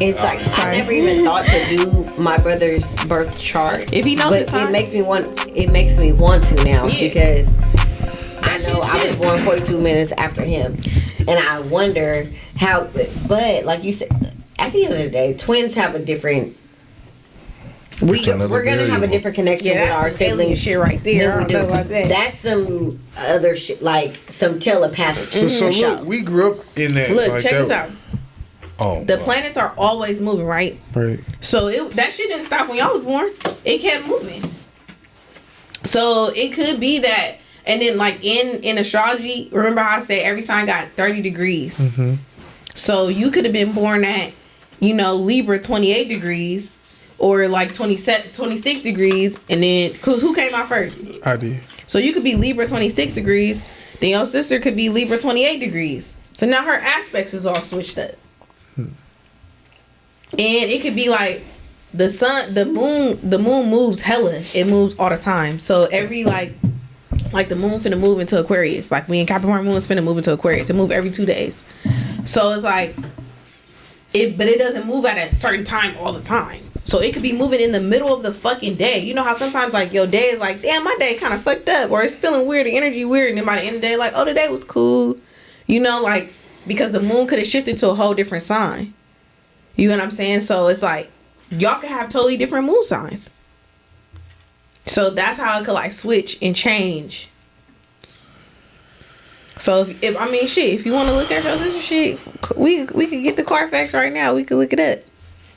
It's like I never even thought to do my brother's birth chart. If he knows his time, it makes me want to now because I know I was born 42 minutes after him, and I wonder how. But like you said, at the end of the day, twins have a different. We're gonna have a different connection with our siblings. Shit right there. I don't know about that. That's some other shit, like some telepathic. So look, we grew up in that. Look, like check that. this out. Oh, the planets are always moving, right? Right. So that shit didn't stop when y'all was born. It kept moving. So it could be that, and then like in astrology, remember how I said every sign got 30 degrees. Mm-hmm. So you could have been born at, Libra 28 degrees, or like 26 degrees, and then cause who came out first? I did. So you could be Libra 26 degrees, then your sister could be Libra 28 degrees. So now her aspects is all switched up. And it could be like the moon moves hella. It moves all the time. So every like the moon finna move into Aquarius. Like we in Capricorn, moon's finna move into Aquarius. It move every 2 days. So it's like but it doesn't move at a certain time all the time. So it could be moving in the middle of the fucking day. You know how sometimes like your day is like, damn, my day kind of fucked up, or it's feeling weird, the energy weird, and then by the end of the day, like, oh, the day was cool. Like because the moon could have shifted to a whole different sign. You know what I'm saying? So it's like y'all could have totally different moon signs. So that's how it could like switch and change. So if you want to look at your sister shit, we could get the Carfax right now. We could look it up.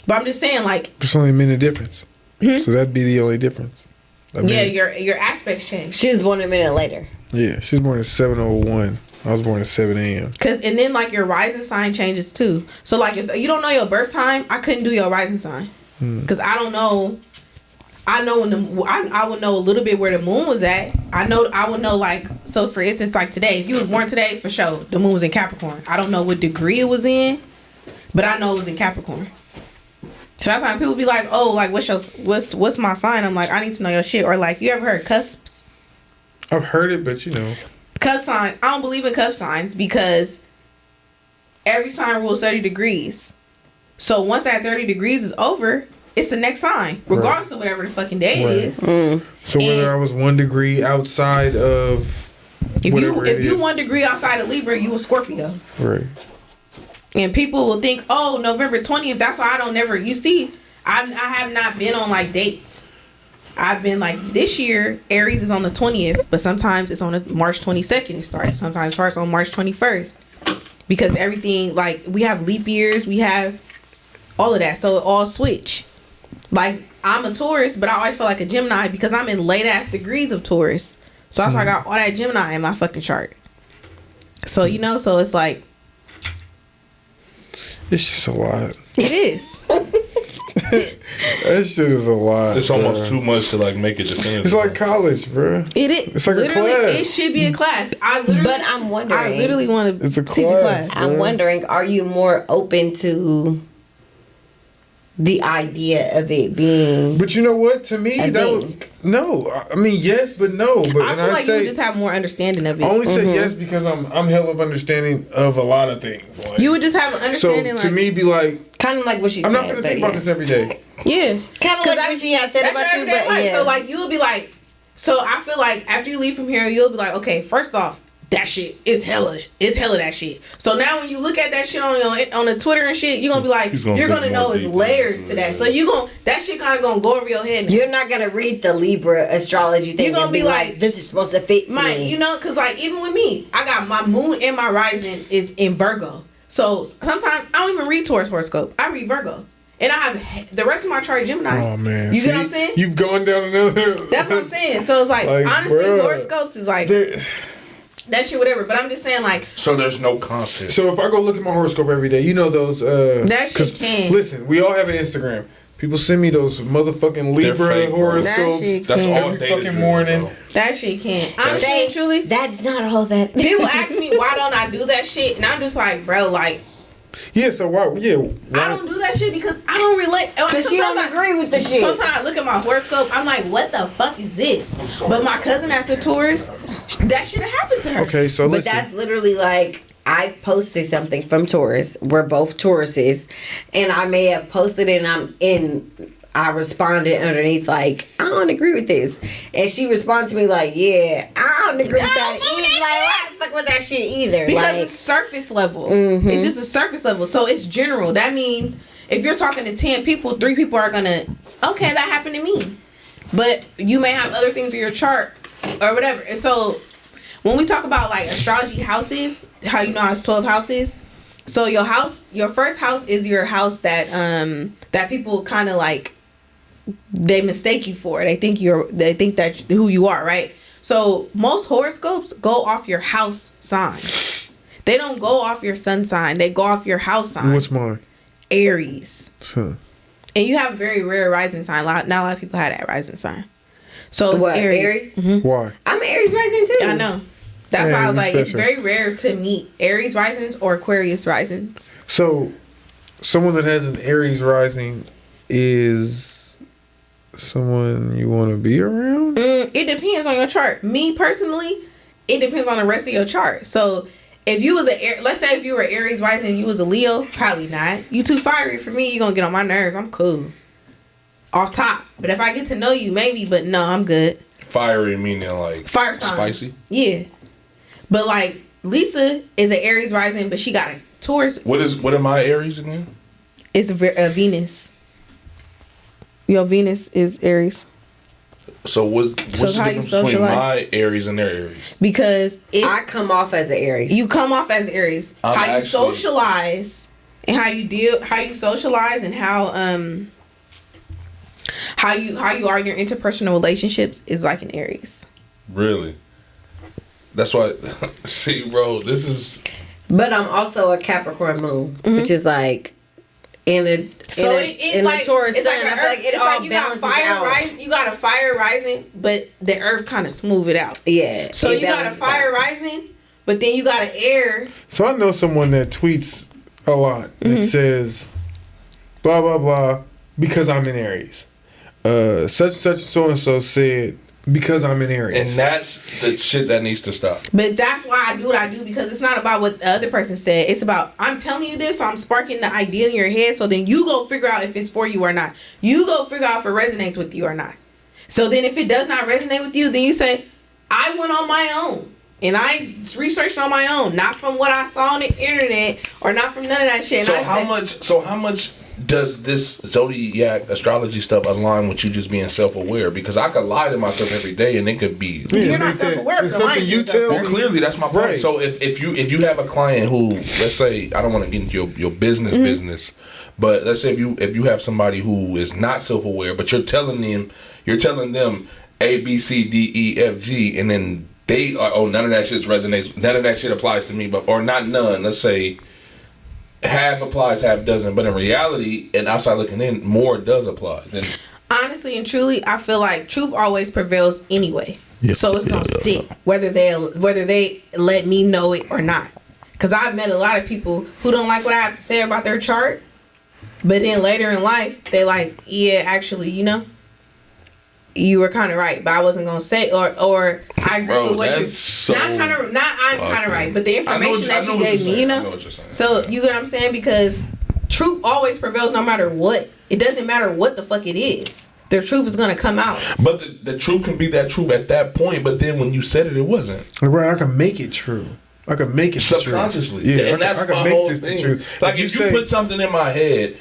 But I'm just saying, like, there's only a minute difference. So that'd be the only difference. Your aspects change. She was born a minute later. Yeah, she was born at 7:01. I was born at 7 a.m. And then like your rising sign changes too. So like if you don't know your birth time, I couldn't do your rising sign because I don't know. I know I would know a little bit where the moon was at. I would know like, so for instance, like today, if you was born today, for sure the moon was in Capricorn. I don't know what degree it was in, but I know it was in Capricorn. So that's why people be like, oh, like what's my sign? I'm like, I need to know your shit. Or like, you ever heard cusps? I've heard it, but Cusp sign. I don't believe in cusp signs because every sign rules 30 degrees. So once that 30 degrees is over, it's the next sign, regardless of whatever the fucking day it is. So whether I was 1 degree outside of if you 1 degree outside of Libra, you a Scorpio. Right. And people will think, oh, November 20th. That's why I don't never. You see, I have not been on like dates. I've been like, this year Aries is on the 20th, but sometimes it's on March 22nd. It starts. Sometimes it starts on March 21st because everything, like, we have leap years, we have all of that, so it all switch. Like, I'm a Taurus, but I always feel like a Gemini because I'm in late ass degrees of Taurus. So that's why I got all that Gemini in my fucking chart. So so it's like, it's just a lot. It is. That shit is a lot. It's almost too much to like make it definitive. It's like college, bro. It is. It's like literally, a class. it should be a class. But I'm wondering. I literally want to It's a teach class. a class. I'm wondering, are you more open to the idea of it being? But you know what? To me, that was no. I mean, yes, but no. But I feel like you would just have more understanding of it. I only say yes because I'm hell of understanding of a lot of things. Like, you would just have an understanding. So to me, be like, kind of like what she said. I'm not gonna think about this every day. Yeah, kind of like what she has said about you, but yeah. So like you'll be like, so I feel like after you leave from here, you'll be like, okay, first off, that shit is hella that shit. So now when you look at that shit on the Twitter and shit, you're gonna be like, you're gonna know it's layers to that. So that shit kind of gonna go over your head. You're not gonna read the Libra astrology thing. You're gonna be like, this is supposed to fit me. Because like even with me, I got my moon and my rising is in Virgo. So sometimes I don't even read Taurus horoscope. I read Virgo. And I have the rest of my chart Gemini. Oh man, you know what I'm saying? You've gone down another. That's what I'm saying. So it's like honestly, horoscopes is like that shit, whatever. But I'm just saying, like, so there's no constant. So if I go look at my horoscope every day, those. That shit can. Listen, we all have an Instagram. People send me those motherfucking Libra fake, horoscopes. That's all every fucking morning. Bro. That shit can't. I'm saying, truly, that's not all that. People ask me why don't I do that shit, and I'm just like, bro, like. Yeah, so why? Yeah, I don't do that shit because I don't relate. Because you don't agree with the shit. Sometimes I look at my horoscope, I'm like, what the fuck is this? But my cousin, as a Taurus, that shit happened to her. Okay, so but that's literally like I posted something from Taurus. We're both Tauruses, and I may have posted it, and I responded underneath like, I don't agree with this, and she responded to me like, yeah, I don't agree with that either. Like, I don't fuck with that shit either. Because like, it's surface level. It's just a surface level, so it's general. That means if you're talking to 10 people, 3 people are gonna, okay, that happened to me, but you may have other things in your chart or whatever. And so when we talk about like astrology houses, how you know it's 12 houses. So your house, your first house is your house that that people kind of like, they mistake you for. They think that who you are, right? So most horoscopes go off your house sign. They don't go off your sun sign. They go off your house sign. What's mine? Aries. Huh. And you have a very rare rising sign. Not a lot of people have that rising sign. So it's what, Aries. Why? I'm Aries rising too. I know. That's Yeah, why I was like, special. it's very rare to meet Aries risings or Aquarius risings. So, someone that has an Aries rising is someone you want to be around? It depends on your chart. Me personally, it depends on the rest of your chart. So if you was let's say if you were Aries rising and you was a Leo, probably not. You too fiery for me. You gonna get on my nerves. I'm cool. Off top. But if I get to know you, maybe. But no, I'm good. Fiery meaning like Fire sign. spicy. Yeah. But like Lisa is an Aries rising, but she got a Taurus. What am I Aries again? It's a Venus. Your Venus is Aries. So what's the how you difference between socialize? my Aries and their Aries? Because I come off as an Aries. you come off as Aries. I'm How you actually- socialize and how you socialize and how you are in your interpersonal relationships is like an Aries. Really? That's why. See, bro, this is. But I'm also a Capricorn moon, which is like in a Taurus sun. I feel like it all you balances got fire out. rising. You got a fire rising, but the earth kind of smooth it out. Yeah. So it you got a balances fire out. rising, but then you got an air. So, I know someone that tweets a lot that says, blah, blah, blah, because I'm in Aries. Such so-and-so said, because I'm in Aries. And that's the shit that needs to stop. But that's why I do what I do, because it's not about what the other person said. It's about, I'm telling you this, so I'm sparking the idea in your head, so then you go figure out if it's for you or not. You go figure out if it resonates with you or not. So then if it does not resonate with you, then you say, I went on my own. And I researched on my own, not from what I saw on the internet or not from none of that shit. So And how much does this zodiac astrology stuff align with you just being self-aware? Because I could lie to myself every day and it could be. You're not self-aware. It's something you tell Well, me. clearly that's my point. Right. So if you have a client who, let's say, I don't want to get into your business, but let's say if you have somebody who is not self-aware, but you're telling them A, B, C, D, E, F, G, and then they are, none of that shit resonates, none of that shit applies to me, but or not none. Let's say half applies, half doesn't. But in reality, and outside looking in, more does apply. Then honestly and truly, I feel like truth always prevails anyway. So it's gonna stick whether they let me know it or not. Cause I've met a lot of people who don't like what I have to say about their chart, but then later in life they like, yeah, actually, you were kind of right, but I wasn't gonna say, or I agree Bro, with what you're that's so I'm kind of right, but the information that you gave me, I know what you're saying. So you get what I'm saying? Because truth always prevails no matter what. It doesn't matter what the fuck it is. The truth is gonna come out. But the truth can be that true at that point, but then when you said it, it wasn't. Right, I can make it true. I can make it Subconsciously. the truth. Yeah, And that's I can my make whole this the thing. truth. Like if you put something in my head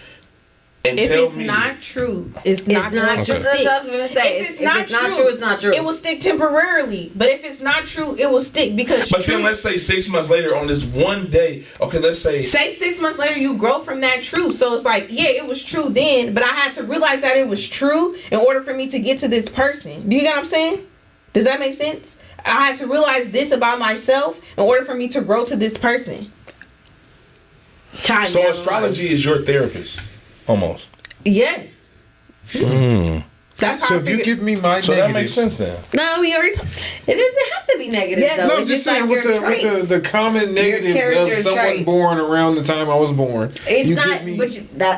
and If tell it's me not true, it's It's not not going true. to That's stick. what I was gonna say. If it's If it's not true, it's not true. It will stick temporarily. But if it's not true, it will stick because But then let's say 6 months later on this one day, okay, let's say 6 months later you grow from that truth. So it's like, yeah, it was true then, but I had to realize that it was true in order for me to get to this person. Do you get what I'm saying? Does that make sense? I had to realize this about myself in order for me to grow to this person. so astrology is your therapist, almost. Yes. Mm. That's how So I if you figured. give me my So that makes negatives, sense then. No, we already. It doesn't have to be negative Yeah, though. no, I'm It's just like saying your with traits. the common negatives character of someone traits. born around the time I was born. It's You not, get me? but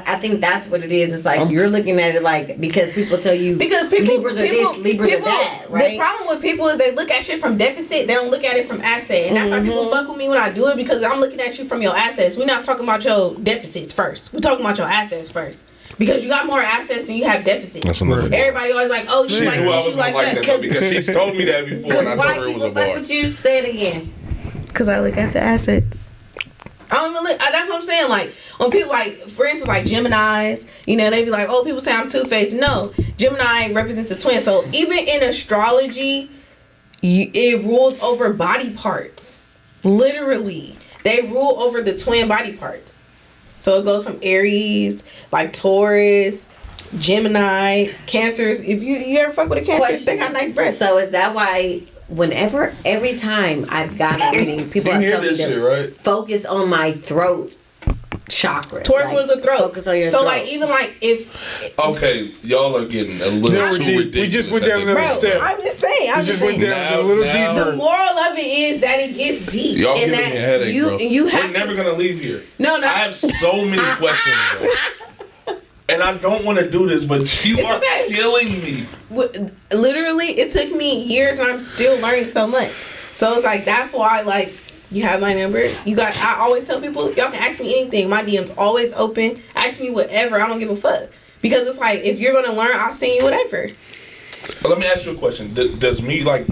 I think that's what it is. It's like you're looking at it like because people tell you Because people, Libras are this, Libras are that, right? The problem with people is they look at shit from deficit. They don't look at it from asset, and that's why people fuck with me when I do it because I'm looking at you from your assets. We're not talking about your deficits first. We're talking about your assets first. Because you got more assets than you have deficits. That's another one. Everybody always like, oh, you She like knew I this, was you like gonna like that. that though, because she's told me that before, and I Because told why her it was people a fuck bar. with you? Say it again. Because I look at the assets. I don't even look. That's what I'm saying. Like when people like, for instance, like Geminis, you know, they be like, oh, people say I'm two-faced. No, Gemini represents a twin. So even in astrology, it rules over body parts. Literally, they rule over the twin body parts. So it goes from Aries, like Taurus, Gemini, Cancers. If you ever fuck with a Cancer, they got nice breasts. So is that why every time I've gotten a reading, people You have hear told me this to shit, right? focus on my throat chakra. Taurus Like, was a throat. Focus on your so throat. like even like if Okay, y'all are getting a little Yeah, we're too deep. ridiculous. We just went at down this another point. step. I'm just saying. I'm We just just went saying. down a little Now- deeper. The moral of it is that it gets deep. Y'all and giving that me a headache, you bro. you have We're never gonna leave here. No, no. I have so many questions, bro. And I don't want to do this, but you It's are okay. killing me. Literally, it took me years, and I'm still learning so much. So it's like that's why like you have my number. You got. I always tell people y'all can ask me anything. My DM's always open. Ask me whatever. I don't give a fuck because it's like if you're gonna learn, I'll send you whatever. Let me ask you a question. Does me like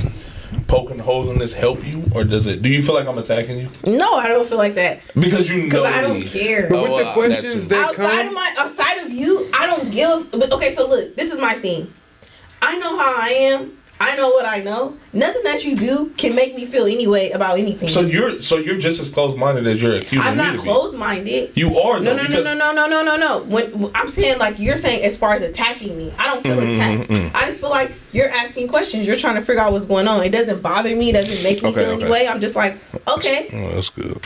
poking holes in this help you, or does it? Do you feel like I'm attacking you? No, I don't feel like that. Because you know Because I me. don't care. But with the that questions too. that come, Outside of you, I don't give. But okay, so look, this is my thing. I know how I am. I know what I know. Nothing that you do can make me feel any way about anything. So you're just as close minded as you're accusing I'm me not to be. closed minded. You are No, though, no, no, because- no, no, no, no, no, no. When I'm saying like you're saying as far as attacking me, I don't feel attacked. I just feel like you're asking questions. You're trying to figure out what's going on. It doesn't bother me. It doesn't make me Okay, feel okay. any way. I'm just like, okay. Oh, that's good.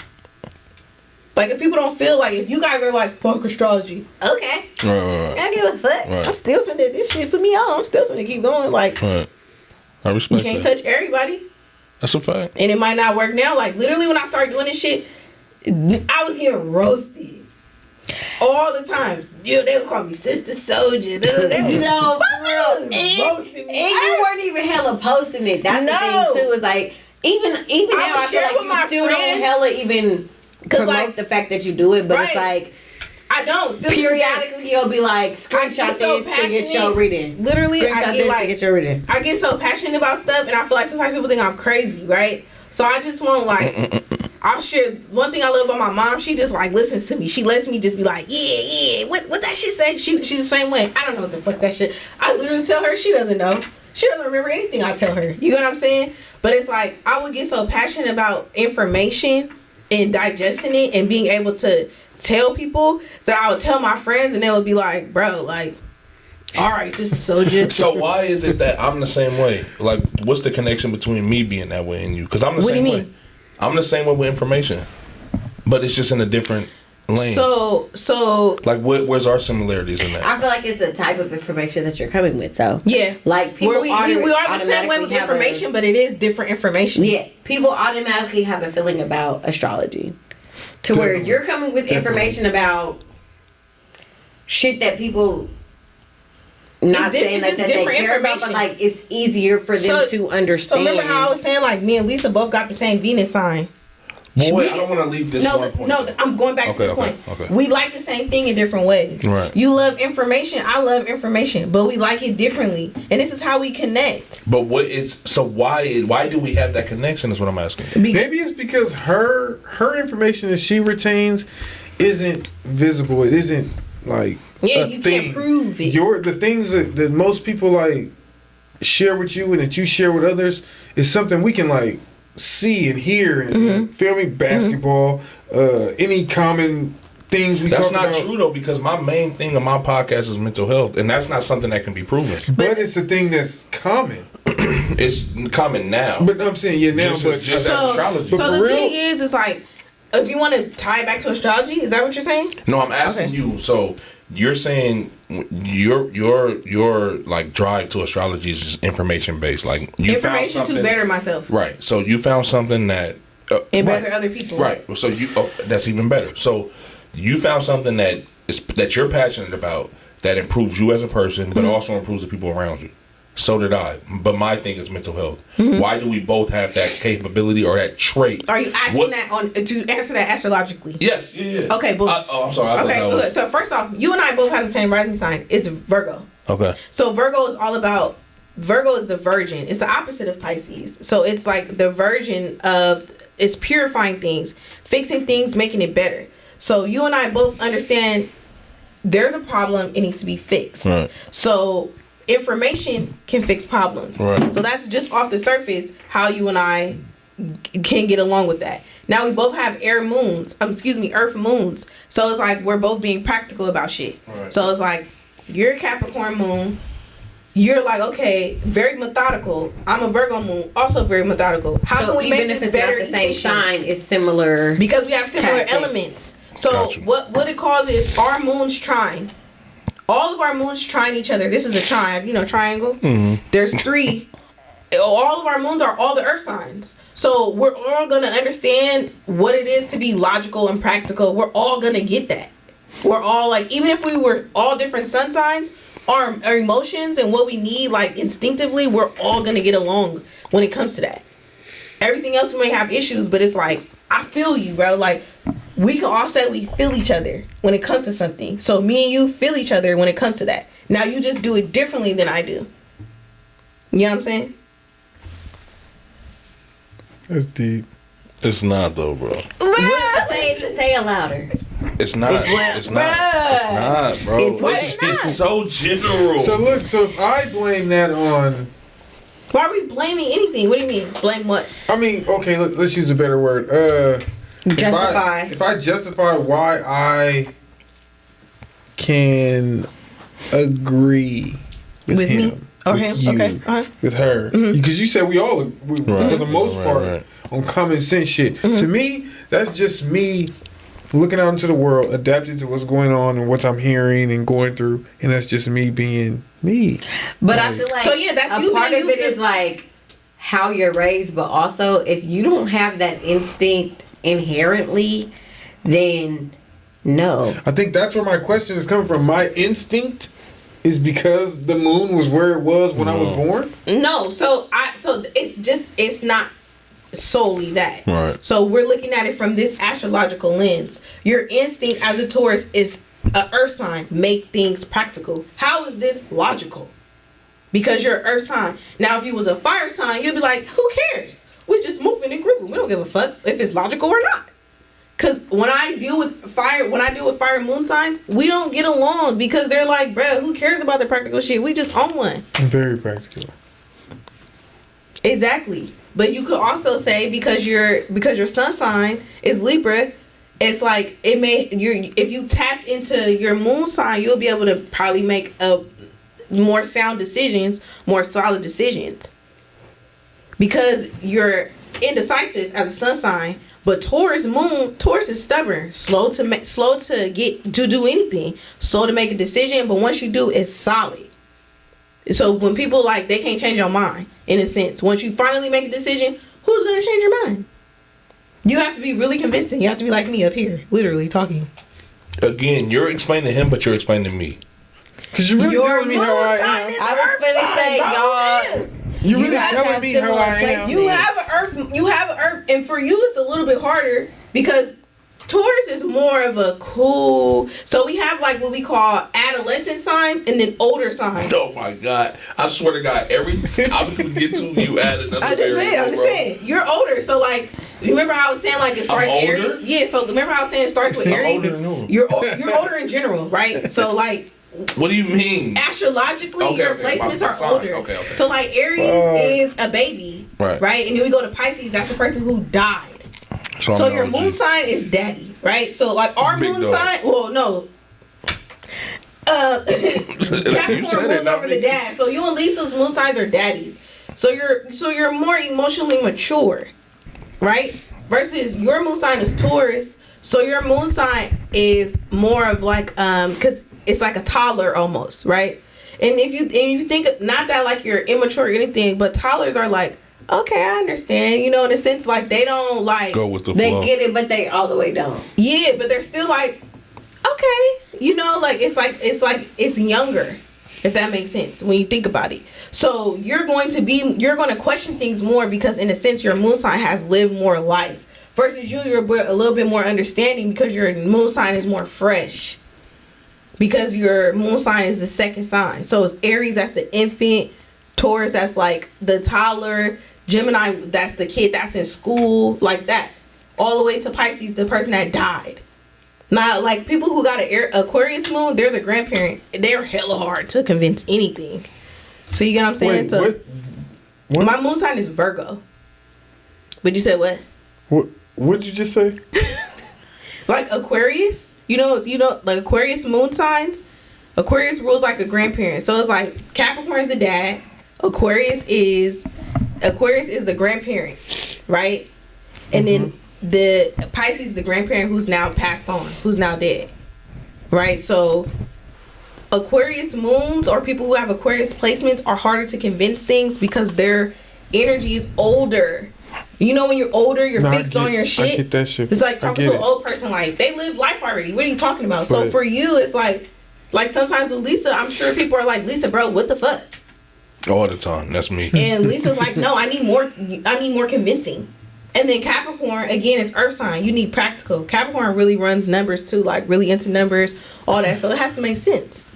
Like if people don't feel like if you guys are like fuck astrology, okay. Right, right, I don't give a fuck. Right. I'm still finna this shit put me on. I'm still finna keep going. Like right. I you respect can't that. touch everybody. That's a fact. And it might not work now. Like literally when I started doing this shit, I was getting roasted. All the time. Dude, they would call me Sister Soldier. They would No, for real. roasting me. And you weren't even hella posting it. That's No. the thing too. Is like even now would I feel share like with my you still friends. don't hella even promote like- the fact that you do it. But it's Right. like I don't. This is periodically you'll be like screenshot get so this to get your passionate. reading. Literally, Screenshot I this get to like get your reading. I get so passionate about stuff, and I feel like sometimes people think I'm crazy, right? So I just want like I'll share one thing I love about my mom. She just like listens to me. She lets me just be like, yeah. What that shit say? She's the same way. I don't know what the fuck that shit. I literally tell her she doesn't know. She doesn't remember anything I tell her. You know what I'm saying? But it's like I would get so passionate about information and digesting it and being able to tell people that I would tell my friends and they would be like, bro, like, all right, Sister Soldier. So why is it that I'm the same way? Like, what's the connection between me being that way and you? Because I'm the What do same you way. mean? I'm the same way with information, but it's just in a different lane. So like, where's our similarities in that? I feel like it's the type of information that you're coming with, though. yeah. Like people We are the same way with automatically have information, but it is different information. Yeah, people automatically have a feeling about astrology, to where Definitely. you're coming with information about shit that people not saying it's that just they different care about, but information. like it's easier for them So- to So understand. remember how I was saying like me and Lisa both got the same Venus sign? Boy, I don't want to leave this one point. No, I'm going back to this point. Okay. We like the same thing in different ways. Right. You love information, I love information, but we like it differently, and this is how we connect. But why do we have that connection? Is what I'm asking. maybe it's because her information that she retains isn't visible. It isn't like Yeah, a you thing. can't prove it. The things that most people like share with you and that you share with others is something we can like see and hear and feel me. Basketball, any common things we That's talk not about. true though, because my main thing of my podcast is mental health, and that's not something that can be proven. But it's a thing that's common. It's common now. But I'm saying now, Just but as- just as astrology. But So for the real, thing is like, if you want to tie it back to astrology, is that what you're saying? No, I'm asking Okay. you. So you're saying your like drive to astrology is just information based. Like you information found something to better myself. Right. So you found something that And better other people. Right. So that's even better. So you found something that you're passionate about that improves you as a person, but also improves the people around you. So did I. But my thing is mental health. Why do we both have that capability or that trait? Are you asking that to answer that astrologically? Yes. Yeah. Okay, but I'm sorry. Okay, good. So first off, you and I both have the same rising sign. It's Virgo. Okay. So Virgo is all about. Virgo is the virgin. It's the opposite of Pisces. So it's like the virgin of. It's purifying things, fixing things, making it better. So you and I both understand there's a problem. It needs to be fixed. Right. So information can fix problems. Right. So that's just off the surface how you and I can get along with that. Now we both have Earth moons. So it's like we're both being practical about shit. Right. So it's like you're a Capricorn moon. You're like, okay, very methodical. I'm a Virgo moon, also very methodical. How So can we even make if this it's better? not the same efficient? sign, it's similar. Because we have similar tactics. elements. So Gotcha. what it causes our moons trine. All of our moons trine each other. This is a trine, triangle. There's 3. All of our moons are all the earth signs. So we're all gonna understand what it is to be logical and practical. We're all gonna get that. We're all like, even if we were all different sun signs, our emotions and what we need, like instinctively, we're all gonna get along when it comes to that. Everything else we may have issues, but it's like, I feel you, bro. Like, we can all say we feel each other when it comes to something. So me and you feel each other when it comes to that. Now you just do it differently than I do. You know what I'm saying? That's deep. It's not though, bro. Say it louder. It's not. It's what- It's not. It's not, bro. It's what it's not. so general. So look, so if I blame that on, Why are we blaming anything? What do you mean? Blame what? I mean, okay, let's use a better word. Justify. If I justify why I can agree with With him, me? Or with him? you, Okay. Uh-huh. with her, because you said we all, for the most part, on common sense shit. To me, that's just me looking out into the world, adapting to what's going on and what I'm hearing and going through, and that's just me being me. But I feel like So, yeah, that's a you part being of you it is just- like how you're raised, but also if you don't have that instinct inherently, then no. I think that's where my question is coming from. My instinct is because the moon was where it was when I was born. No, so it's not solely that. Right. So we're looking at it from this astrological lens. Your instinct as a Taurus is a earth sign. Make things practical. How is this logical? Because you're an earth sign. Now, if you was a fire sign, you'd be like, who cares? We're just moving and grooving. We don't give a fuck if it's logical or not. Cause when I deal with fire and moon signs, we don't get along because they're like, bruh, who cares about the practical shit? We just own one. I'm very practical. Exactly. But you could also say because your sun sign is Libra, it's like if you tapped into your moon sign, you'll be able to probably make more sound decisions, more solid decisions. Because you're indecisive as a sun sign, but Taurus is stubborn, slow to do anything, slow to make a decision, but once you do, it's solid. So when people they can't change your mind, in a sense. Once you finally make a decision, who's going to change your mind? You have to be really convincing. You have to be like me up here, literally talking. Again, you're explaining to him, but you're explaining to me. Because you're really telling me how I am. I was gonna say, y'all. You're really guys telling have me how similar I am. You have an earth, and for you it's a little bit harder because Taurus is more of a cool. So we have what we call adolescent signs and then older signs. Oh my God! I swear to God, every topic we get to, you add another. I'm just saying. You're older, so remember how I was saying it starts I'm Aries? older? Yeah. So remember how I was saying it starts with Aries? older than who? You're older in general, right? So What do you mean? Astrologically, your placements are Sign. older. Okay. So Aries is a baby, Right. And then we go to Pisces. That's the person who died. So your moon sign is daddy, right? So our Big moon dog. sign, well, no. Capricorn moves over the dad. So you and Lisa's moon signs are daddies. So you're more emotionally mature, right? Versus your moon sign is Taurus. So your moon sign is more of because it's like a toddler almost, right? And if you think, not that like you're immature or anything, but toddlers are like, okay, I understand, you know, in a sense, like they don't like go with the they flow. get it, but they all the way don't. Yeah, but they're still like, okay, you know, like it's younger, if that makes sense when you think about it. So you're going to question things more because in a sense your moon sign has lived more life versus you're a little bit more understanding because your moon sign is more fresh. Because your moon sign is the second sign. So it's Aries, that's the infant. Taurus, that's like the toddler. Gemini, that's the kid that's in school, like that. All the way to Pisces, the person that died. Now, like people who got an Aquarius moon, they're the grandparent. They're hella hard to convince anything. So you get what I'm saying? Wait, so what? My moon sign is Virgo. But you said what? What did you just say? Like Aquarius, you know, like Aquarius moon signs. Aquarius rules like a grandparent. So it's like Capricorn is the dad. Aquarius is the grandparent, right? And then the Pisces is the grandparent who's now passed on, who's now dead, right? So Aquarius moons or people who have Aquarius placements are harder to convince things because their energy is older. You know, when you're older, you're fixed on your shit. I get that shit. It's like talking to an old person, like they live life already. What are you talking about? So for you, it's like sometimes with Lisa, I'm sure people are like, Lisa, bro, what the fuck? All the time. That's me. And Lisa's like, no, I need more convincing. And then Capricorn, again, is earth sign. You need practical. Capricorn really runs numbers too, like really into numbers, all that. So it has to make sense.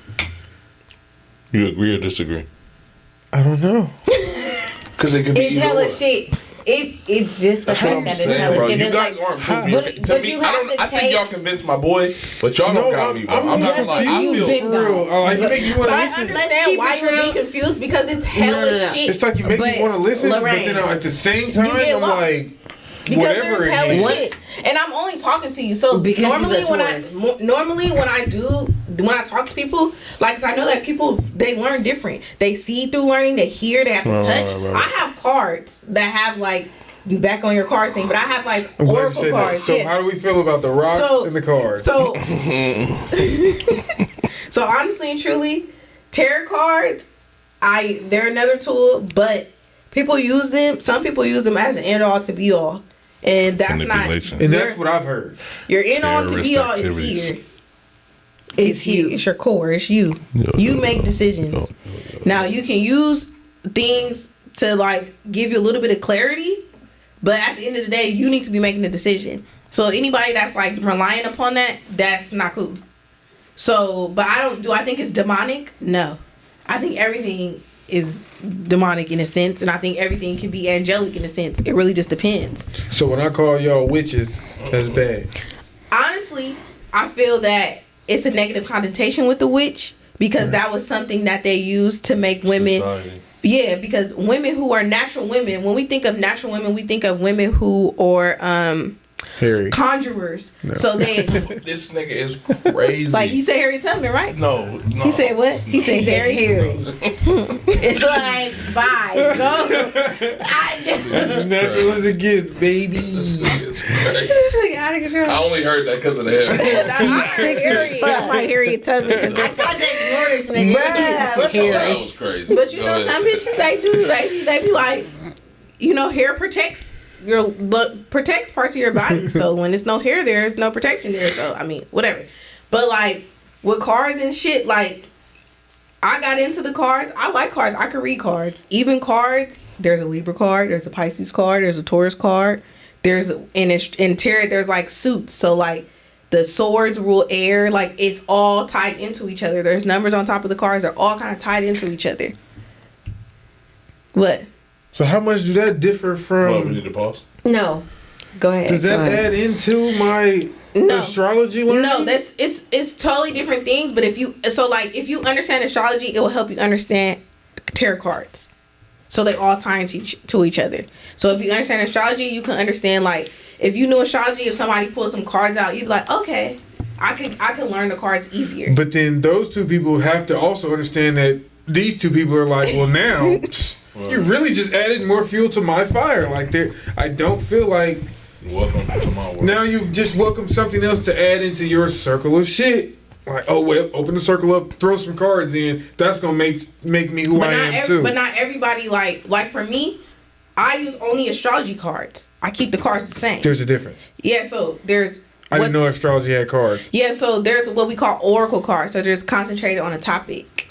You agree or disagree? I don't know. Because it could be It's either hella or. shit. It's just the That's what fact I'm that it's saying, hella bro. shit. You It's guys like, aren't proving but- it. To but me, you I have to think take- y'all convinced my boy, but y'all don't got me, bro. I'm not not like, I you feel big for real. dog. Like, you make me want to I listen. Let's understand keep why it you're real. be confused because it's hella No. shit. It's like you make But me want to listen, Lorraine, but then at the same time, get I'm lost. like, Because whatever there's it hella is. shit, and I'm only talking to you. So Because normally he's a when Taurus. when I talk to people, like 'cause I know that people they learn different. They see through learning. They hear. They have to touch. right. I have cards that have like back on your cards thing, but I have like I'm glad you oracle said that. cards. So yeah. how do we feel about the rocks and the cards? So, so honestly and truly, tarot cards, they're another tool, but people use them. Some people use them as an end all to be all, and that's not. Manipulation. And that's what I've heard. Your end all to be Terrorist all is activities. here. It's here. It's your core. It's you. You make decisions. Now you can use things to like give you a little bit of clarity, but at the end of the day, you need to be making the decision. So anybody that's like relying upon that, that's not cool. So, but I think it's demonic? No. I think everything is demonic in a sense, and I think everything can be angelic in a sense. It really just depends. So when I call y'all witches, that's bad. Honestly, I feel that it's a negative connotation with the witch because that was something that they used to make women. Society. Yeah, because women who are natural women, when we think of natural women, we think of women who are Harry. conjurers. So they This nigga is crazy. like he said Harry Tubman, right? no. He said what? He said Harry. It's like bye. Go. As natural as it gets, baby. This nigga is crazy. Out of control. I only heard that because of the hair. I'm Harry. I'm like Harriet Tubman because I tried to ignore this nigga. Bruh, what the That was crazy. But you Go know, ahead. some bitches they do. They be like, you know, hair protects protects parts of your body. So when there's no hair there, there's no protection there. So I mean, whatever. But like with cards and shit, like I got into the cards. I like cards. I could read cards. Even cards. There's a Libra card. There's a Pisces card. There's a Taurus card. There's in tarot. There's like suits. So like the swords rule air. Like it's all tied into each other. There's numbers on top of the cards. They're all kind of tied into each other. What? So how much do that differ Well, we from? need to pause. No. Go ahead. Does that Go ahead. add into my No. astrology learning? No, that's it's totally different things. But if you understand astrology, it will help you understand tarot cards. So they all tie into each other. So if you understand astrology, you can understand like if you knew astrology, if somebody pulls some cards out, you'd be like, okay, I can learn the cards easier. But then those two people have to also understand that these two people are like, well, now you really just added more fuel to my fire. Like I don't feel like Welcome to my world. now you've just welcomed something else to add into your circle of shit. like, oh well, open the circle up, throw some cards in. That's gonna make me who I am too. But not everybody like for me. I use only astrology cards. I keep the cards the same. There's a difference. Yeah, so there's. I didn't know astrology had cards. Yeah, so there's what we call oracle cards. So there's concentrated on a topic.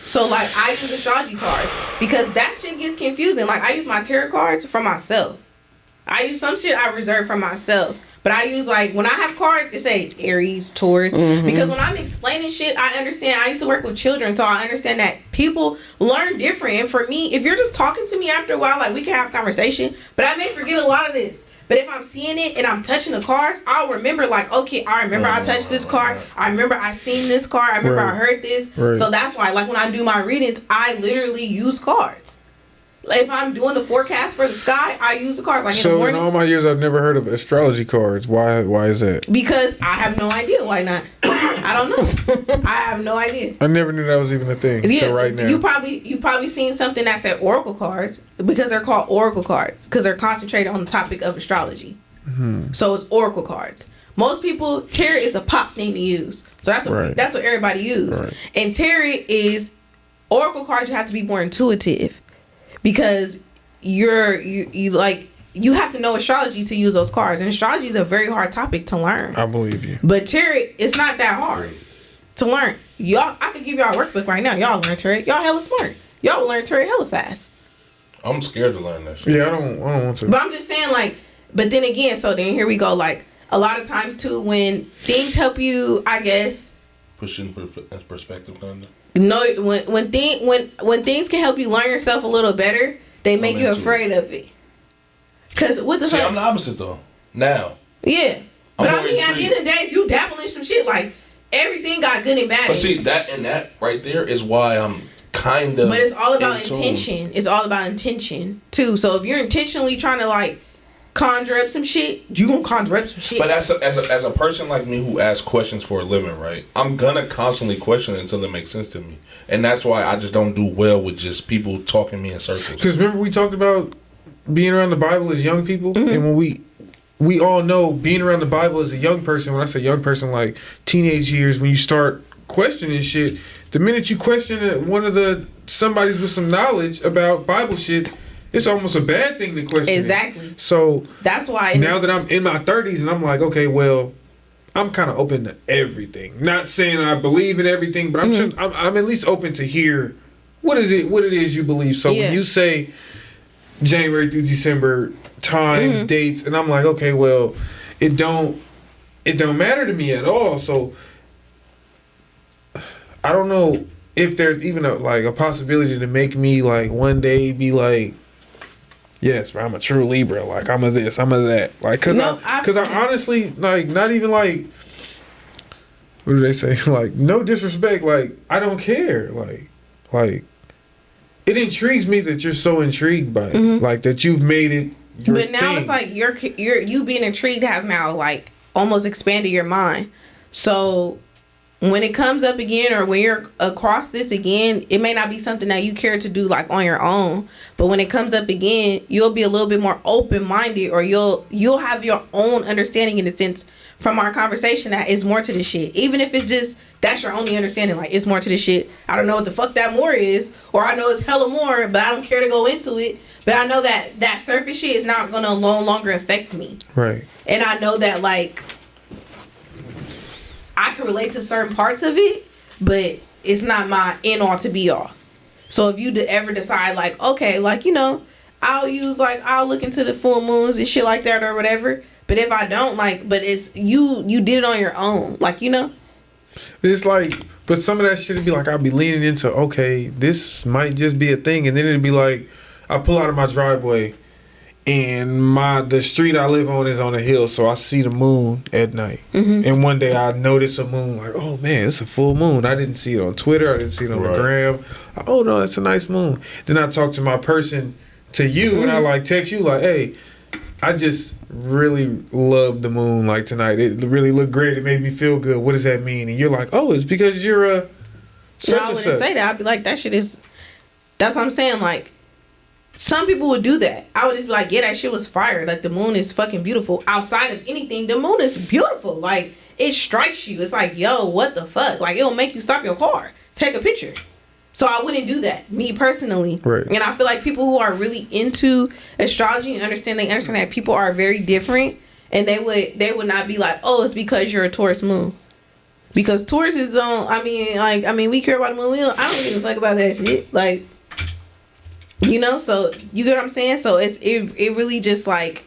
So like I use astrology cards because that shit gets confusing. Like I use my tarot cards for myself. I use some shit I reserve for myself. But I use like when I have cards, it say Aries, Taurus. Because when I'm explaining shit, I understand. I used to work with children, so I understand that people learn different. And for me, if you're just talking to me after a while, like we can have conversation, but I may forget a lot of this. But if I'm seeing it and I'm touching the cards, I'll remember like, okay, I remember I touched this card. I remember I seen this card. I remember I heard this. Right. So that's why, like when I do my readings, I literally use cards. If I'm doing the forecast for the sky, I use the cards. Like in the morning. In all my years, I've never heard of astrology cards. Why is that? Because I have no idea why not. I don't know. I have no idea. I never knew that was even a thing until right now. You probably seen something that said oracle cards because they're called oracle cards because they're concentrated on the topic of astrology. So it's oracle cards. Most people, tarot is a pop thing to use. So that's what everybody use. Right. And tarot is oracle cards. You have to be more intuitive. Because you have to know astrology to use those cards, and astrology is a very hard topic to learn. I believe you. But tarot, it's not that hard to learn. Y'all, I could give y'all a workbook right now. Y'all learn tarot. Y'all hella smart. Y'all will learn tarot hella fast. I'm scared to learn that shit. Yeah, I don't want to. But I'm just saying, like, but then again, so then here we go. Like a lot of times too, when things help you, I guess. Push in perspective, kind of. No, when things can help you learn yourself a little better, they make you afraid of it. Cause what the fuck? I'm the opposite though. Now. Yeah, but I mean, at the end of the day, if you dabble in some shit, like everything got good and bad. But see, that right there is why I'm kind of. But it's all about intention. It's all about intention too. So if you're intentionally trying to like conjure up some shit, you gonna conjure up some shit. But as a person like me who asks questions for a living, right? I'm gonna constantly question it until it makes sense to me, and that's why I just don't do well with just people talking me in circles. Because remember we talked about being around the Bible as young people, and when we all know being around the Bible as a young person. When I say young person, like teenage years, when you start questioning shit, the minute you question somebody's with some knowledge about Bible shit. It's almost a bad thing to question. Exactly. It. So that's why now that I'm in my 30s and I'm like, okay, well, I'm kind of open to everything. Not saying I believe in everything, but I'm at least open to hear what it is you believe. So when you say January through December times, dates, and I'm like, okay, well, it don't matter to me at all. So I don't know if there's even a possibility to make me like one day be like, yes, bro, I'm a true Libra. Like, I'm a this, I'm a that. Like, cause I honestly, like, not even like, what do they say? Like, no disrespect. Like, I don't care. Like, it intrigues me that you're so intrigued by it. Like, that you've made it your But now thing. it's like you being intrigued has now like almost expanded your mind. So when it comes up again, or when you're across this again, it may not be something that you care to do like on your own. But when it comes up again, you'll be a little bit more open-minded, or you'll have your own understanding in a sense from our conversation that is more to this shit. Even if it's just that's your only understanding, like it's more to this shit. I don't know what the fuck that more is, or I know it's hella more, but I don't care to go into it. But I know that surface shit is not gonna no longer affect me. Right. And I know that like I can relate to certain parts of it, but it's not my end all to be all. So if you ever decide like, okay, like, you know, I'll look into the full moons and shit like that or whatever. But if I don't, like, but it's you did it on your own, like, you know. It's like, but some of that shit would be like, I'll be leaning into, okay, this might just be a thing, and then it'd be like, I pull out of my driveway, and the street I live on is on a hill, so I see the moon at night. And one day I notice a moon, like, oh man, it's a full moon. I didn't see it on Twitter. I didn't see it on the gram. Oh no, it's a nice moon. Then I talk to my person, to you, and I like text you like, hey, I just really love the moon like tonight. It really looked great. It made me feel good. What does that mean? And you're like, oh, it's because you're a such no, I wouldn't say that. I'd be like, that shit is. That's what I'm saying. Like, some people would do that. I would just be like, yeah, that shit was fire. Like, the moon is fucking beautiful. Outside of anything, the moon is beautiful. Like, it strikes you. It's like, yo, what the fuck? Like, it'll make you stop your car, take a picture. So I wouldn't do that, me personally. Right. And I feel like people who are really into astrology and understand that people are very different, and they would not be like, oh, it's because you're a Taurus moon. Because Tauruses don't, we care about the moon. I don't give a fuck about that shit. Like, so you get what I'm saying? So it really just like,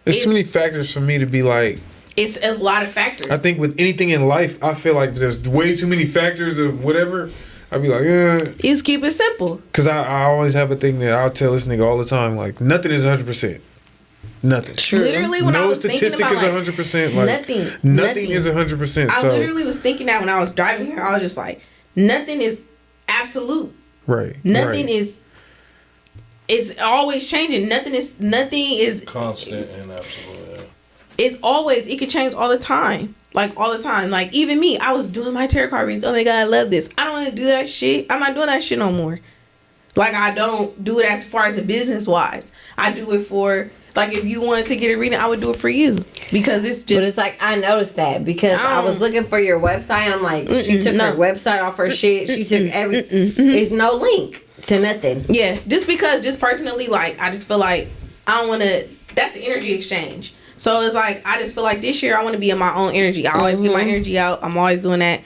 There's too many factors for me to be like. It's a lot of factors. I think with anything in life, I feel like there's way too many factors of whatever. I'd be like, Just keep it simple. Because I always have a thing that I'll tell this nigga all the time, like, nothing is 100%. Nothing. True. Literally, when I was thinking about is 100%. Like, nothing is 100%. I literally was thinking that when I was driving here. I was just like, nothing is absolute. Right. Nothing is. It's always changing. Nothing is constant and absolute. Yeah. It's always, it could change all the time. Like, all the time. Like, even me, I was doing my tarot card readings. Oh my God, I love this. I don't want to do that shit. I'm not doing that shit no more. Like, I don't do it as far as a business wise. I do it for, like, if you wanted to get a reading, I would do it for you. Because it's just. But it's like, I noticed that because I was looking for your website and I'm like, she took her website off her shit. She took There's no link to nothing. Yeah. Just personally, like, I just feel like I don't want to. That's an energy exchange. So it's like, I just feel like this year I want to be in my own energy. I always get my energy out. I'm always doing that.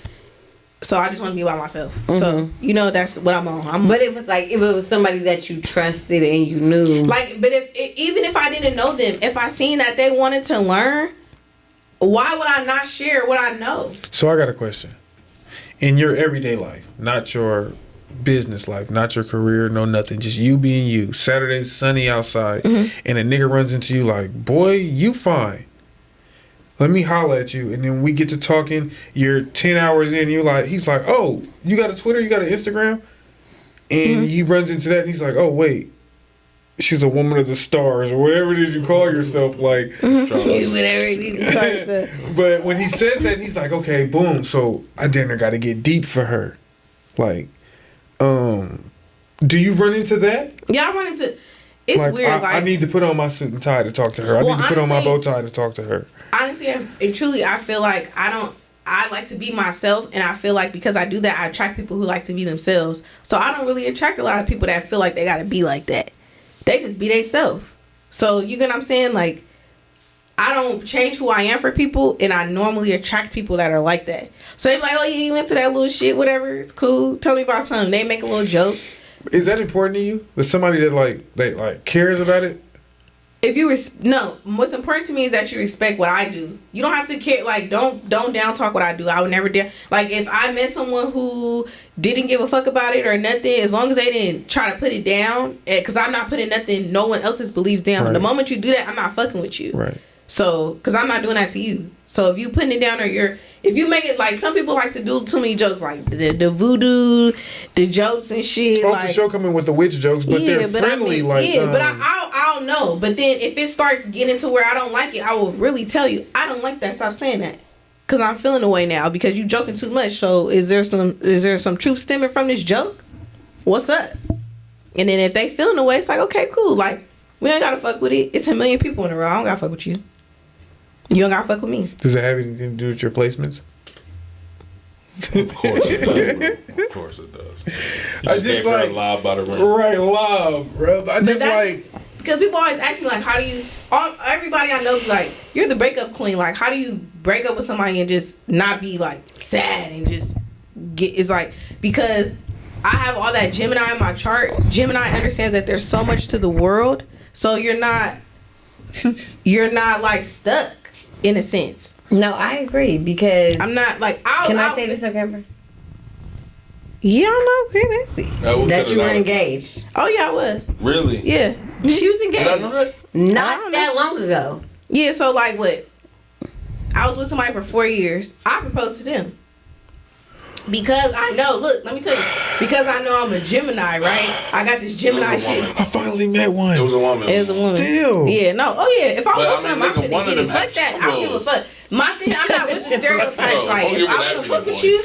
So I just want to be by myself. So, that's what I'm on. But it was like, if it was somebody that you trusted and you knew. Like, but even if I didn't know them, if I seen that they wanted to learn, why would I not share what I know? So I got a question. In your everyday life, not your business life, not your career, no nothing, just you being you. Saturday's sunny outside, and a nigga runs into you like, boy, you fine. Let me holler at you. And then we get to talking. You're 10 hours in. He's like, oh, you got a Twitter? You got an Instagram? And he runs into that and he's like, oh, wait. She's a woman of the stars or whatever it is you call yourself. Like, whatever it is you call yourself. But when he says that, he's like, okay, boom. So I damn near got to get deep for her. Like, do you run into that? Yeah, I run into. It's like, weird. I need to put on my suit and tie to talk to her. I need to put on my bow tie to talk to her. Honestly and truly, I feel like I like to be myself, and I feel like because I do that, I attract people who like to be themselves. So I don't really attract a lot of people that feel like they gotta be like that. They just be themselves. So you get what I'm saying? Like, I don't change who I am for people, and I normally attract people that are like that. So they be like, oh, you went to that little shit, whatever, it's cool. Tell me about something. They make a little joke. Is that important to you? With somebody that cares about it? If you no, what's important to me is that you respect what I do. You don't have to care. Like, don't down talk what I do. I would never dare. Like, if I met someone who didn't give a fuck about it or nothing, as long as they didn't try to put it down, because I'm not putting nothing no one else's beliefs down. Right. The moment you do that, I'm not fucking with you. Right. So, because I'm not doing that to you. So if you putting it down, or if you make it like, some people like to do too many jokes, like the voodoo, the jokes and shit. Oh, like, the show coming with the witch jokes, but they're friendly. But I don't know. But then if it starts getting to where I don't like it, I will really tell you, I don't like that. Stop saying that. Because I'm feeling away now because you joking too much. So is there some truth stemming from this joke? What's up? And then if they feeling away, it's like, okay, cool. Like, we ain't gotta fuck with it. It's a million people in a row. I don't gotta fuck with you. You don't gotta fuck with me. Does it have anything to do with your placements? Of course it does. Of course it does. You I just like live by the ring. Right, live, bro. I just like because people always ask me like, how do you? Everybody I know be like, you're the breakup queen. Like, how do you break up with somebody and just not be like sad and just get? It's like, because I have all that Gemini in my chart. Gemini understands that there's so much to the world, so you're not like stuck. In a sense. No, I agree because I'm not like. Can I say this on camera? Yeah, I know. Okay, let's see. That you were engaged. Oh yeah, I was. Really? Yeah. She was engaged. Not that long ago. Yeah. So like, what? I was with somebody for 4 years. I proposed to them. Because I know, look, let me tell you. Because I know I'm a Gemini, right? I got this Gemini shit. I finally met one. It was a woman. It was a woman. Still. Yeah, no. Oh, yeah. If I was something, I'm going to get it. Fuck that. I don't give a fuck. My thing, I'm not with the stereotypes. Like, if I want to fuck with you,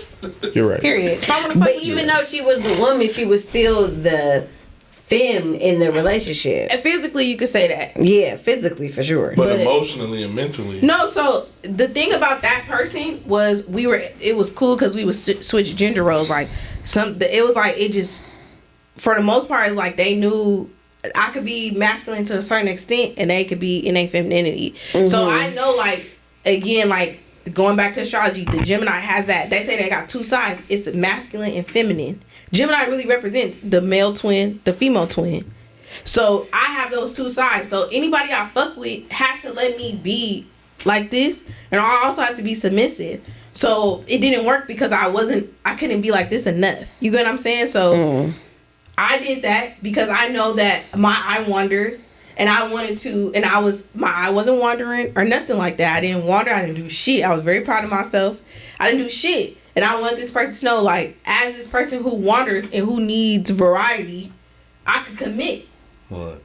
you're right. Period. If I want to fuck but with even though she was the woman, she was still the femme in the relationship. And physically, you could say that. Yeah, physically for sure. But emotionally and mentally. No, so the thing about that person was it was cool because we would switch gender roles. Like it was like, it just, for the most part, it's like they knew I could be masculine to a certain extent and they could be in a femininity. Mm-hmm. So I know, like, again, like, going back to astrology, the Gemini has that. They say they got two sides. It's masculine and feminine. Gemini really represents the male twin, the female twin. So I have those two sides. So anybody I fuck with has to let me be like this, and I also have to be submissive. So it didn't work because I couldn't be like this enough. You get what I'm saying? So I did that because I know that my eye wanders, and I wanted to, and my eye wasn't wandering or nothing like that. I didn't wander. I didn't do shit. I was very proud of myself. I didn't do shit. And I want this person to know, like, as this person who wanders and who needs variety, I could commit. Right.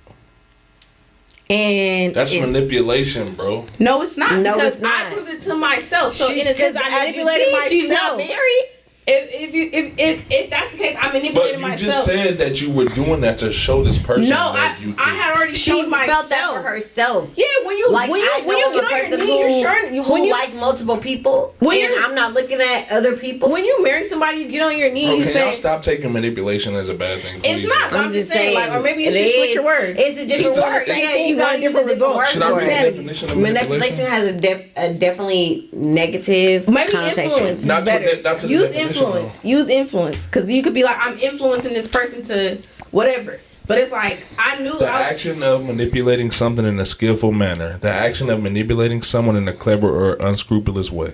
And that's manipulation, bro. No, it's not. No, because it's not. I proved it to myself. So in a sense, I manipulated myself. She's not married. If that's the case, I manipulated myself. But you just said that you were doing that to show this person. No, that I had already showed myself. She felt that for herself. Yeah, when you like, when you get on your knee, you're showing who like multiple people, and I'm not looking at other people. When you marry somebody, you get on your knee. Bro, you can say, y'all stop taking manipulation as a bad thing? It's not. I'm just saying, like, or maybe you should switch your words. It's a different word. Yeah, you got a different result. Should I read the definition of manipulation? Has a definitely negative connotation. Not to use influence. Use influence, because you could be like, I'm influencing this person to whatever, but it's like I knew the action of manipulating something in a skillful manner, the action of manipulating someone in a clever or unscrupulous way.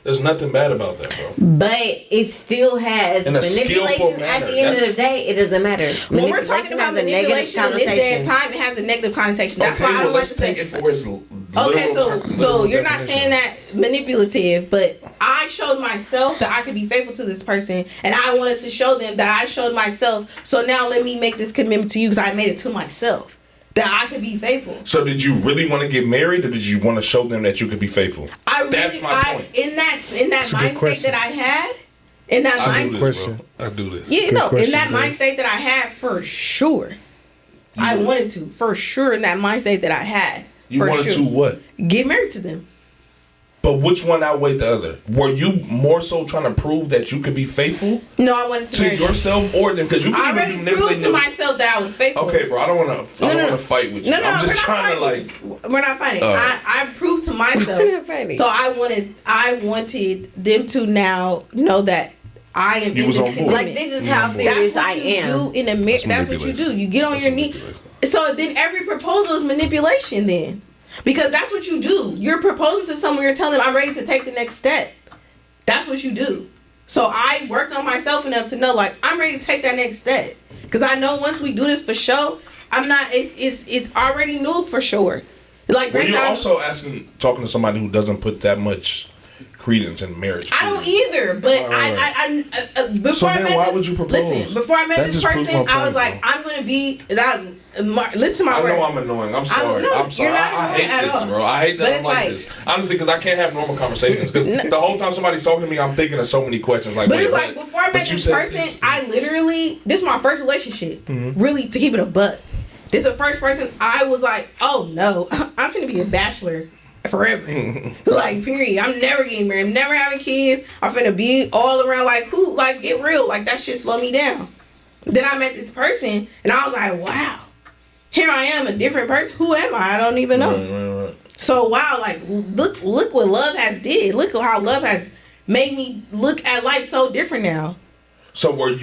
There's nothing bad about that, bro. But it still has manipulation. At the end of the day, it doesn't matter. When we're talking about manipulation in this day and time, it has a negative connotation. That's why I don't like to say. Okay, so you're not saying that manipulative, but I showed myself that I could be faithful to this person, and I wanted to show them that I showed myself. So now let me make this commitment to you because I made it to myself that I could be faithful. So did you really want to get married, or did you want to show them that you could be faithful? That's my point. In that mindset that I had, in that mindset, I do this. Yeah, no, in that mindset that I had, for sure, I wanted to, for sure, in that mindset that I had. You wanted to what? Get married to them. But which one outweighed the other? Were you more so trying to prove that you could be faithful? No, I wanted to yourself or them, because you I already proved to myself that I was faithful. Okay, bro, I don't want to fight with you. I'm just trying to like. We're not fighting. I proved to myself. We're not fighting. So I wanted them to now know that I am. You was on board. Like, this is how serious I am. In a marriage, that's what you do. You get on your knee. So then every proposal is manipulation then. Because that's what you do. You're proposing to someone, you're telling them, I'm ready to take the next step. That's what you do. So I worked on myself enough to know, like, I'm ready to take that next step. Because I know once we do this for show, it's already new for sure. Like, well, you're also talking to somebody who doesn't put that much credence in marriage. I don't either, but before so I met why would you propose? Listen, before I met this person, I was like, I'm gonna be. Listen to my words. I know I'm annoying. I'm sorry. I'm sorry. I hate this, bro. I hate that I'm like this. Honestly, because I can't have normal conversations. Because the whole time somebody's talking to me, I'm thinking of so many questions. Like, but it's like, before I met this person, I literally, this is my first relationship. Mm-hmm. Really, to keep it a buck. This is the first person I was like, oh no, I'm finna be a bachelor forever. Like, period. I'm never getting married. I'm never having kids. I'm finna be all around like, who, like, get real. Like, that shit slow me down. Then I met this person and I was like, wow, here I am, a different person. Who am I? I don't even know. Right. So wow, like, look what love has did. Look at how love has made me look at life so different now. So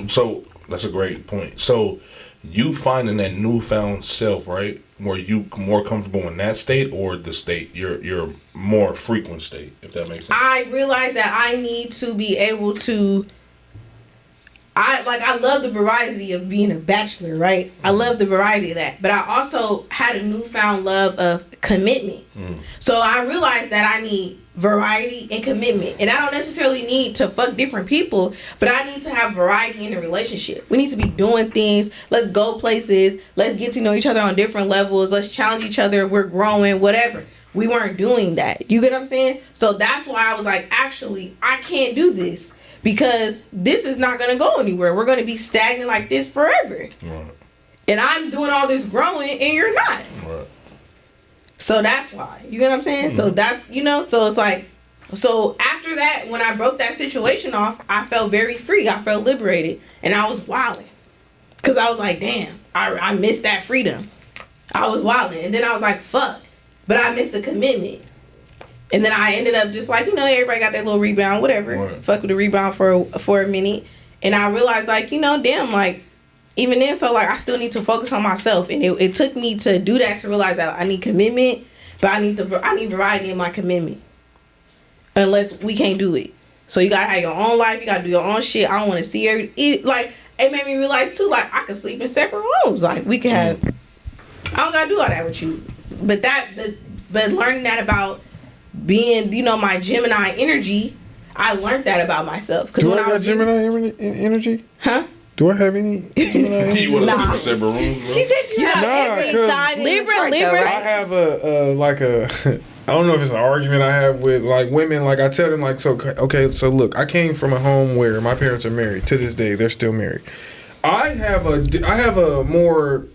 so that's a great point. So you finding that newfound self, right? Were you more comfortable in that state or the state, your more frequent state, if that makes sense? I realized that I need to be able to. I love the variety of being a bachelor, right? I love the variety of that. But I also had a newfound love of commitment. So I realized that I need variety and commitment. And I don't necessarily need to fuck different people, but I need to have variety in a relationship. We need to be doing things. Let's go places. Let's get to know each other on different levels. Let's challenge each other. We're growing, whatever. We weren't doing that. You get what I'm saying? So that's why I was like, actually, I can't do this. Because this is not going to go anywhere. We're going to be stagnant like this forever. Right. And I'm doing all this growing and you're not. Right. So that's why. You get what I'm saying? So that's, so it's like, so after that, when I broke that situation off, I felt very free. I felt liberated. And I was wilding. Because I was like, damn, I missed that freedom. I was wilding. And then I was like, fuck. But I missed the commitment. And then I ended up just like, everybody got that little rebound, whatever. Right. Fuck with the rebound for a minute. And I realized, like, damn, like, even then, so, like, I still need to focus on myself. And it took me to do that to realize that I need commitment, but I need variety in my commitment. Unless we can't do it. So you gotta have your own life. You gotta do your own shit. I don't want to see like, it made me realize, too, like, I could sleep in separate rooms. Like, we can have... I don't gotta do all that with you. But learning that about being, my Gemini energy, I learned that about myself. Because Do when I got Gemini energy? Huh? Do I have any Gemini energy? You want to sleep in separate rooms, bro? She said you have every 'cause sign in Libra, your chart, though, Libra. I right? have a I don't know if it's an argument I have with like women. Like I tell them like, so look, I came from a home where my parents are married. To this day, they're still married. I have a more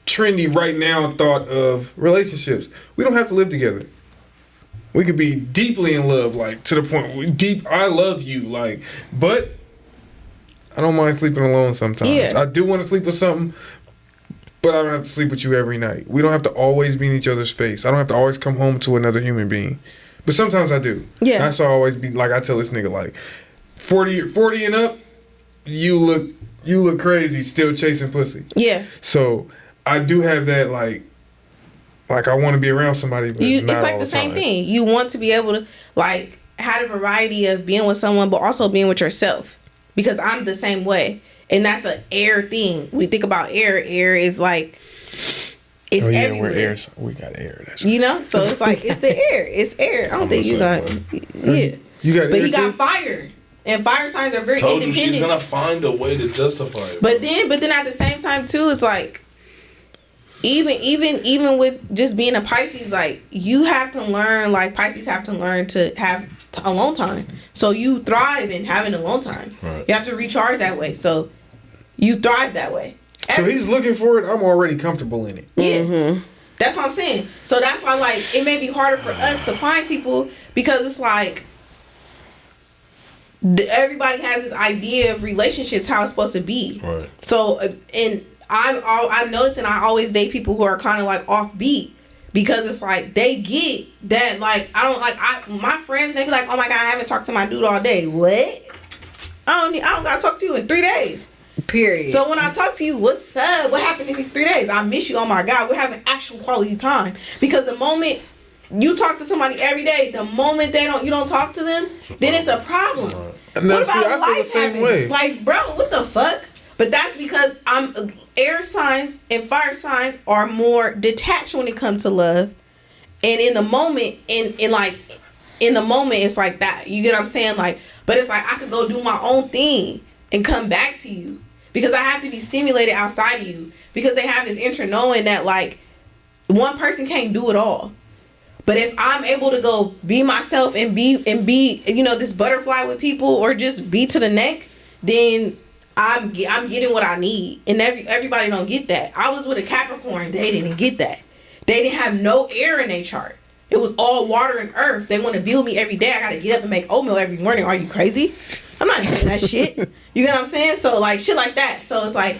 trendy right now thought of relationships. We don't have to live together. We could be deeply in love, like to the point I love you, like, but I don't mind sleeping alone sometimes. Yeah. I do want to sleep with something, but I don't have to sleep with you every night. We don't have to always be in each other's face. I don't have to always come home to another human being. But sometimes I do. Yeah. That's why I always be like, I tell this nigga like 40 and up, you look crazy still chasing pussy. Yeah. So I do have that like I want to be around somebody, but It's not like all the same time. thing. You want to be able to, like, have a variety of being with someone, but also being with yourself. Because I'm the same way. And that's an air thing. We think about air. Air is like, it's everywhere. We're air. We got air. That's So it's like, it's the air. It's air. I don't think you got, yeah. You got But air he got too? fire. And fire signs are very Told you independent. she's gonna find a way to justify it. But then at the same time too, it's like even with just being a Pisces, like you have to learn, like Pisces have to learn to have alone time. So you thrive in having alone time. Right. You have to recharge that way. So you thrive that way. So he's looking for it. I'm already comfortable in it. Yeah. That's what I'm saying. So that's why, like, it may be harder for us to find people because it's like everybody has this idea of relationships, how it's supposed to be. Right. So, and I'm noticing I always date people who are kind of like offbeat because it's like they get that, like, my friends, they be like, oh my God, I haven't talked to my dude all day. What? I don't gotta talk to you in 3 days. Period. So when I talk to you, what's up? What happened in these 3 days? I miss you. Oh my God, we're having actual quality time. Because the moment you talk to somebody every day, the moment you don't talk to them, then it's a problem. And What see, about I feel life the same habits? way. Like, bro, what the fuck? But that's because air signs and fire signs are more detached when it comes to love. And in the moment, in the moment, it's like that. You get what I'm saying? Like, but it's like I could go do my own thing and come back to you because I have to be stimulated outside of you because they have this inner knowing that like one person can't do it all. But if I'm able to go be myself and be this butterfly with people or just be to the neck, then I'm getting what I need. And everybody don't get that. I was with a Capricorn. They didn't get that. They didn't have no air in their chart. It was all water and earth. They want to build me every day. I got to get up and make oatmeal every morning. Are you crazy? I'm not doing that shit. You get what I'm saying? So like shit like that. So it's like